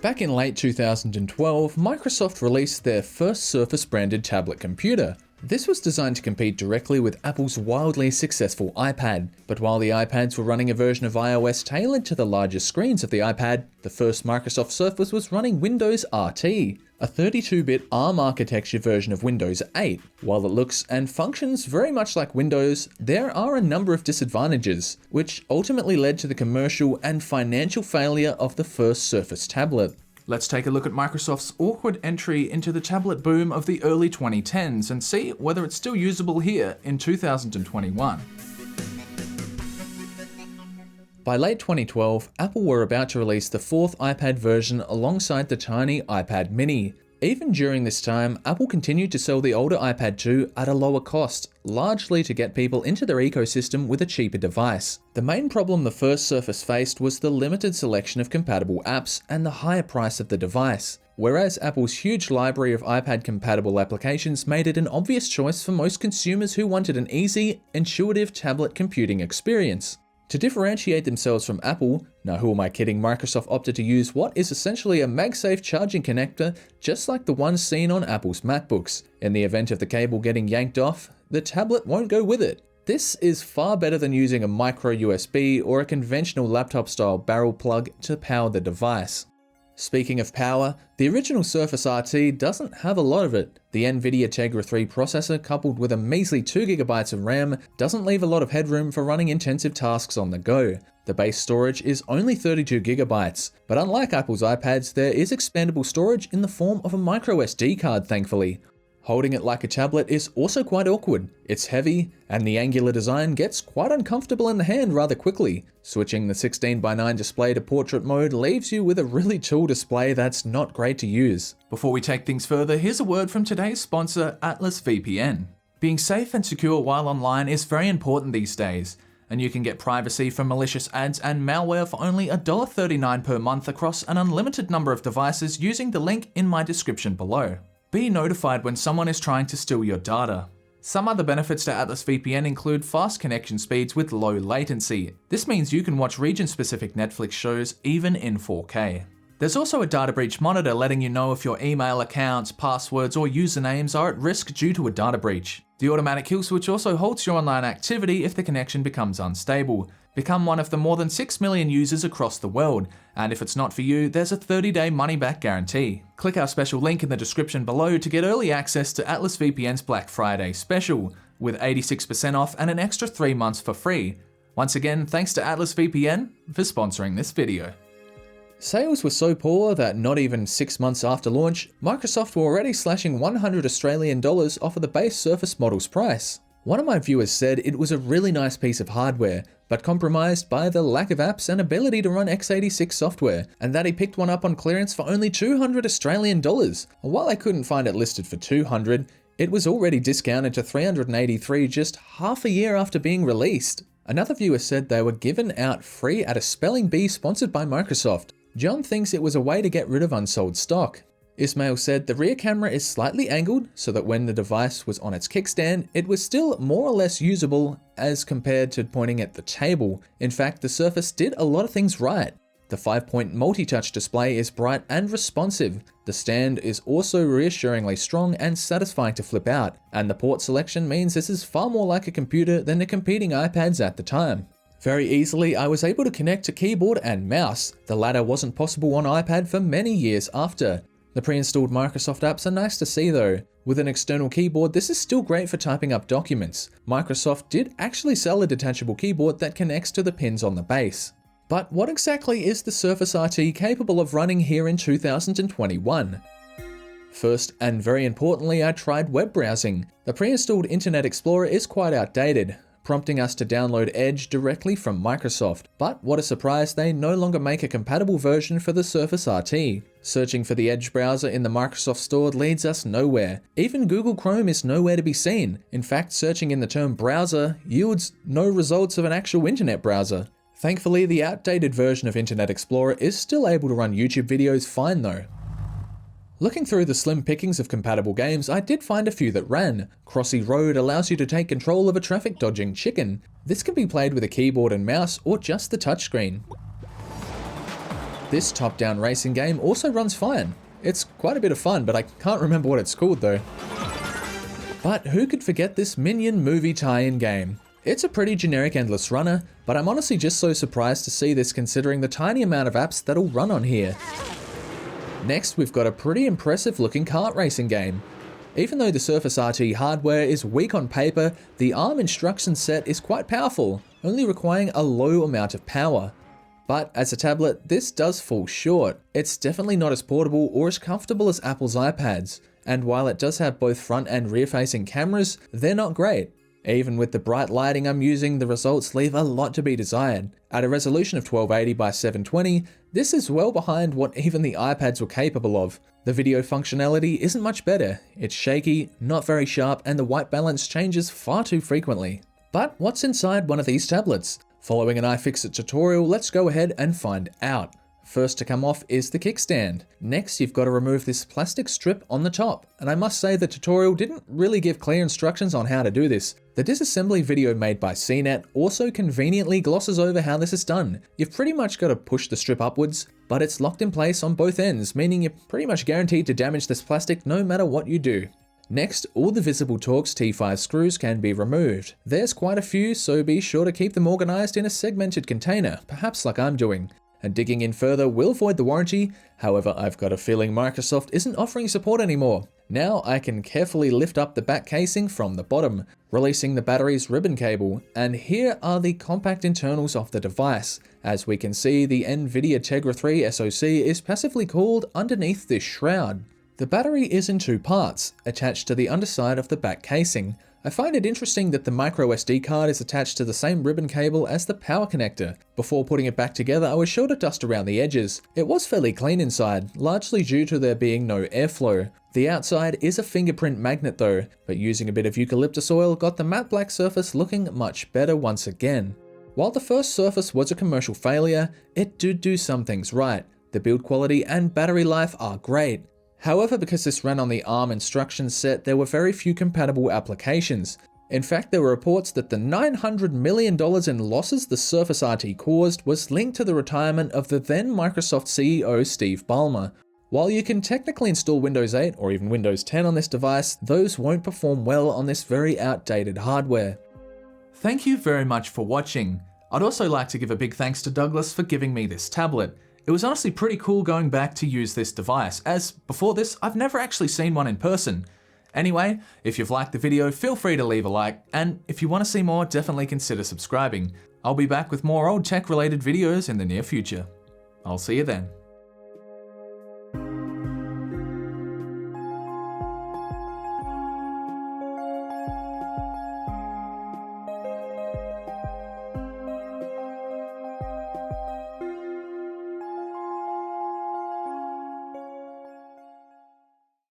Back in late 2012, Microsoft released their first Surface-branded tablet computer. This was designed to compete directly with Apple's wildly successful iPad, but while the iPads were running a version of iOS tailored to the larger screens of the iPad, the first Microsoft Surface was running Windows RT, a 32-bit ARM architecture version of Windows 8. While it looks and functions very much like Windows, there are a number of disadvantages, which ultimately led to the commercial and financial failure of the first Surface tablet. Let's take a look at Microsoft's awkward entry into the tablet boom of the early 2010s and see whether it's still usable here in 2021. By late 2012, Apple were about to release the fourth iPad version alongside the tiny iPad mini. Even during this time, Apple continued to sell the older iPad 2 at a lower cost, largely to get people into their ecosystem with a cheaper device. The main problem the first Surface faced was the limited selection of compatible apps and the higher price of the device. Whereas Apple's huge library of iPad-compatible applications made it an obvious choice for most consumers who wanted an easy, intuitive tablet computing experience. To differentiate themselves from Apple, now who am I kidding, Microsoft opted to use what is essentially a MagSafe charging connector, just like the one seen on Apple's MacBooks. In the event of the cable getting yanked off, the tablet won't go with it. This is far better than using a micro USB or a conventional laptop-style barrel plug to power the device. Speaking of power, the original Surface RT doesn't have a lot of it. The NVIDIA Tegra 3 processor coupled with a measly 2GB of RAM doesn't leave a lot of headroom for running intensive tasks on the go. The base storage is only 32GB, but unlike Apple's iPads, there is expandable storage in the form of a microSD card, thankfully. Holding it like a tablet is also quite awkward. It's heavy, and the angular design gets quite uncomfortable in the hand rather quickly. Switching the 16:9 display to portrait mode leaves you with a really tall display that's not great to use. Before we take things further, here's a word from today's sponsor, Atlas VPN. Being safe and secure while online is very important these days, and you can get privacy from malicious ads and malware for only $1.39 per month across an unlimited number of devices using the link in my description below. Be notified when someone is trying to steal your data. Some other benefits to Atlas VPN include fast connection speeds with low latency. This means you can watch region-specific Netflix shows even in 4K. There's also a data breach monitor letting you know if your email accounts, passwords, or usernames are at risk due to a data breach. The automatic kill switch also halts your online activity if the connection becomes unstable. Become one of the more than 6 million users across the world, and if it's not for you, there's a 30-day money-back guarantee. Click our special link in the description below to get early access to Atlas VPN's Black Friday special, with 86% off and an extra 3 months for free. Once again, thanks to Atlas VPN for sponsoring this video. Sales were so poor that not even 6 months after launch, Microsoft were already slashing $100 off of the base Surface model's price. One of my viewers said it was a really nice piece of hardware, but compromised by the lack of apps and ability to run x86 software, and that he picked one up on clearance for only $200. While I couldn't find it listed for $200, it was already discounted to $383 just half a year after being released. Another viewer said they were given out free at a spelling bee sponsored by Microsoft. John thinks it was a way to get rid of unsold stock. Ismail said the rear camera is slightly angled so that when the device was on its kickstand, it was still more or less usable as compared to pointing at the table. In fact, the Surface did a lot of things right. The 5-point multi-touch display is bright and responsive. The stand is also reassuringly strong and satisfying to flip out, and the port selection means this is far more like a computer than the competing iPads at the time. Very easily, I was able to connect a keyboard and mouse. The latter wasn't possible on iPad for many years after. The pre-installed Microsoft apps are nice to see though. With an external keyboard, this is still great for typing up documents. Microsoft did actually sell a detachable keyboard that connects to the pins on the base. But what exactly is the Surface RT capable of running here in 2021? First, and very importantly, I tried web browsing. The pre-installed Internet Explorer is quite outdated, prompting us to download Edge directly from Microsoft. But what a surprise, they no longer make a compatible version for the Surface RT. Searching for the Edge browser in the Microsoft Store leads us nowhere. Even Google Chrome is nowhere to be seen. In fact, searching in the term browser yields no results of an actual internet browser. Thankfully, the outdated version of Internet Explorer is still able to run YouTube videos fine though. Looking through the slim pickings of compatible games, I did find a few that ran. Crossy Road allows you to take control of a traffic dodging chicken. This can be played with a keyboard and mouse or just the touchscreen. This top-down racing game also runs fine. It's quite a bit of fun, but I can't remember what it's called though. But who could forget this Minion movie tie-in game? It's a pretty generic endless runner, but I'm honestly just so surprised to see this considering the tiny amount of apps that'll run on here. Next, we've got a pretty impressive looking kart racing game. Even though the Surface RT hardware is weak on paper, the ARM instruction set is quite powerful, only requiring a low amount of power. But as a tablet, this does fall short. It's definitely not as portable or as comfortable as Apple's iPads, and while it does have both front and rear facing cameras, they're not great. Even with the bright lighting I'm using, the results leave a lot to be desired. At a resolution of 1280 by 720, this is well behind what even the iPads were capable of. The video functionality isn't much better. It's shaky, not very sharp, and the white balance changes far too frequently. But what's inside one of these tablets? Following an iFixit tutorial, let's go ahead and find out. First to come off is the kickstand. Next, you've got to remove this plastic strip on the top. And I must say the tutorial didn't really give clear instructions on how to do this. The disassembly video made by CNET also conveniently glosses over how this is done. You've pretty much got to push the strip upwards, but it's locked in place on both ends, meaning you're pretty much guaranteed to damage this plastic no matter what you do. Next, all the visible Torx T5 screws can be removed. There's quite a few, so be sure to keep them organized in a segmented container, perhaps like I'm doing. And digging in further will void the warranty, however I've got a feeling Microsoft isn't offering support anymore. Now I can carefully lift up the back casing from the bottom, releasing the battery's ribbon cable, and here are the compact internals of the device. As we can see, the NVIDIA Tegra 3 SoC is passively cooled underneath this shroud. The battery is in two parts, attached to the underside of the back casing. I find it interesting that the microSD card is attached to the same ribbon cable as the power connector. Before putting it back together, I was sure to dust around the edges. It was fairly clean inside, largely due to there being no airflow. The outside is a fingerprint magnet though, but using a bit of eucalyptus oil got the matte black surface looking much better once again. While the first Surface was a commercial failure, it did do some things right. The build quality and battery life are great. However, because this ran on the ARM instruction set, there were very few compatible applications. In fact, there were reports that the $900 million in losses the Surface RT caused was linked to the retirement of the then Microsoft CEO Steve Ballmer. While you can technically install Windows 8 or even Windows 10 on this device, those won't perform well on this very outdated hardware. Thank you very much for watching. I'd also like to give a big thanks to Douglas for giving me this tablet. It was honestly pretty cool going back to use this device, as before this, I've never actually seen one in person. Anyway, if you've liked the video, feel free to leave a like, and if you want to see more, definitely consider subscribing. I'll be back with more old tech related videos in the near future. I'll see you then.